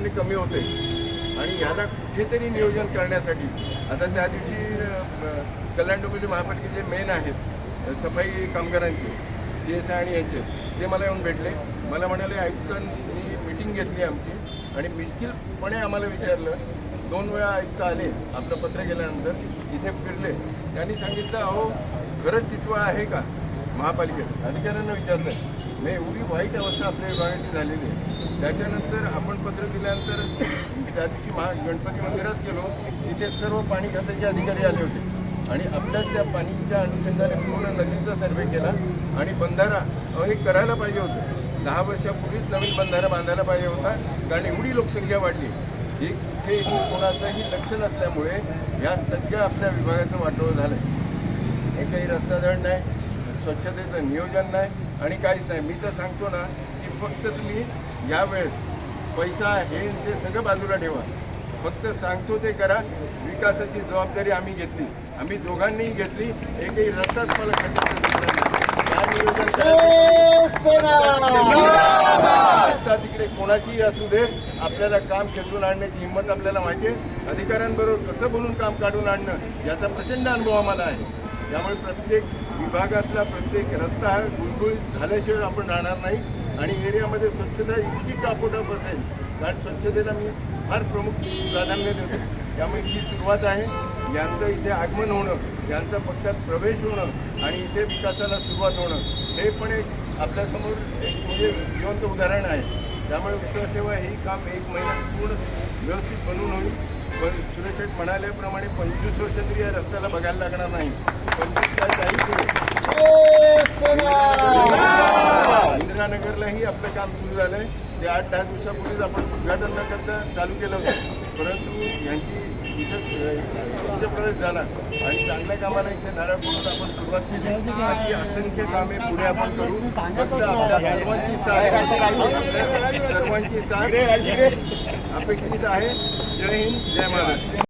आपले कमी होते आणि याला कुठेतरी नियोजन करण्यासाठी आता त्या दिवशी कल्याण डोंबिवली महापालिकेचे मेन आहेत सफाई कामगारांचे CSI आणि यांचे ते मला येऊन भेटले. मला म्हणाले आयुक्तांनी मीटिंग घेतली आमची आणि मिश्किलपणे आम्हाला विचारलं. 2 वेळा आयुक्त आले आपलं पत्र गेल्यानंतर इथे फिरले. त्यांनी सांगितलं अहो खरंच टिटवा आहे का महापालिकेत. अधिकाऱ्यांना विचारलं नाही एवढी वाईट अवस्था आपल्या विभागाची झालेली आहे. त्याच्यानंतर आपण पत्र दिल्यानंतर त्या दिवशी गणपती मंदिरात गेलो. तिथे सर्व पाणी खात्याचे अधिकारी आले होते आणि आपल्याच त्या पाणीच्या अनुषंगाने पूर्ण नदीचा सर्वे केला आणि बंधारा हे करायला पाहिजे होतं. 10 वर्षापूर्वीच नवीन बंधारा बांधायला पाहिजे होता कारण एवढी लोकसंख्या वाढली. ही कुठे कोणाचंही लक्ष नसल्यामुळे या सगळ्या आपल्या विभागाचं वाटोळं झालं आहे. एकही रस्ताधड नाही, स्वच्छतेचं नियोजन नाही आणि काहीच नाही. मी तर सांगतो ना की फक्त तुम्ही यावेळेस पैसा हे ते सगळं बाजूला ठेवा. फक्त सांगतो ते करा. विकासाची जबाबदारी आम्ही घेतली, आम्ही दोघांनीही घेतली. एकही रस्ताच मला खंडित नियोजन तिकडे कोणाचीही असू दे आपल्याला काम खेचून आणण्याची हिंमत आपल्याला माहिती आहे. अधिकाऱ्यांबरोबर कसं बोलून काम काढून आणणं याचा प्रचंड अनुभव आम्हाला आहे. त्यामुळे प्रत्येक विभागातला प्रत्येक रस्ता हा गुळगुळीत झाल्याशिवाय आपण राहणार नाही आणि एरियामध्ये स्वच्छता इतकी टापोटाप असेल कारण स्वच्छतेला मी फार प्रमुख प्राधान्य देतो. त्यामुळे ही सुरुवात आहे. यांचं इथे आगमन होणं, यांचा पक्षात प्रवेश होणं आणि इथे विकासाला सुरुवात होणं हे पण एक आपल्यासमोर एक म्हणजे जिवंत उदाहरण आहे. त्यामुळे विश्वास ठेवा हे काम 1 महिन्यात पूर्ण व्यवस्थित बनवून होईल. पण सुरेश शेठ म्हणाल्याप्रमाणे 25 वर्ष तरी या रस्त्याला बघायला लागणार नाही. 25 काय काही पुढे इंदिरानगरलाही आपलं काम सुरू झालं आहे. ते 8-10 दिवसापूर्वीच आपण उद्घाटन न करता चालू केलं होतं. परंतु यांची प्रवेश झाला आणि चांगल्या कामाला इथे नारळ फोडून आपण सुरुवात केली. अशी असंख्य कामे पुढे आपण करू. फक्त आपल्या सर्वांची साथ अपेक्षित आहे. जय हिंद, जय महाराष्ट्र.